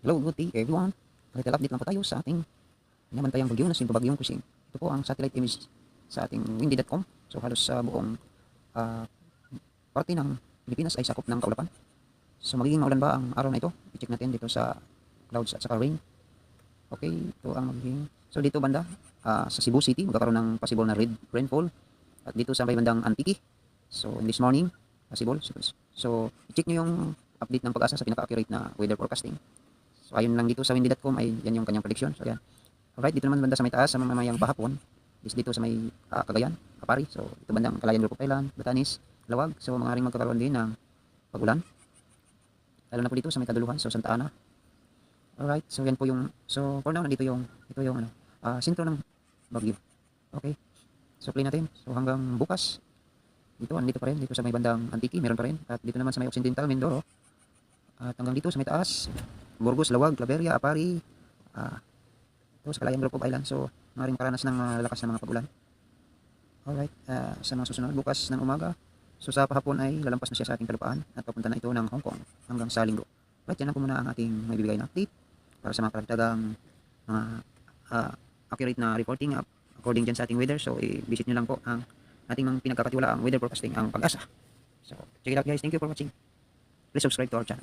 Hello, good day everyone. Little update lang po tayo sa ating pinamantayang bagyo na Bagyong Kusing. Ito po ang satellite image sa ating windy.com. So halos sa buong ah, parte ng Pilipinas ay sakop ng kaulapan. So magiging maulan ba ang araw na ito? I-check natin dito sa clouds at saka rain. Okay, ito ang magiging. So dito banda sa Cebu City magkakaroon ng possible na rainfall. At dito sa may bandang Antique. So in this morning, possible. So i-check nyo yung update ng Pag-asa sa pinaka-accurate na weather forecasting. So ayun lang dito sa windy.com ay yan yung kanyang prediction. So yan. Alright, dito naman banda sa may taas sa mamayang pahapon. Dito sa may Cagayan, Kapari. So ito bandang Calayan Group of Island, Batanes, Lawag. So mga ring magkakaroon din ng pag-ulan. Lalo na po dito sa may Kaduluhan, so Santa Ana. Alright, so yan po yung, so for now nandito yung, ito yung sentro ng bagyo. Okay, so play natin. So hanggang bukas, andito pa rin, dito sa may bandang Antique, meron pa rin. At dito naman sa may Occidental, Mindoro. At hanggang dito sa may taas, Burgos, Lawag, Claveria, Apari, ito sa Calayan Group of Island. So maaaring paranas ng lakas ng mga pag-ulan. Alright, sa mga susunod bukas ng umaga, so sa pahapon ay lalampas na siya sa ating kalupaan at papunta na ito ng Hong Kong hanggang sa linggo. Right, yan lang po muna ang ating may bibigay na update para sa mga karagdagang mga accurate na reporting according dyan sa ating weather. So i-visit nyo lang po ang ating mga pinagkakatiwalaang weather forecasting, ang Pag-asa. So check it out guys, thank you for watching. Please subscribe to our channel.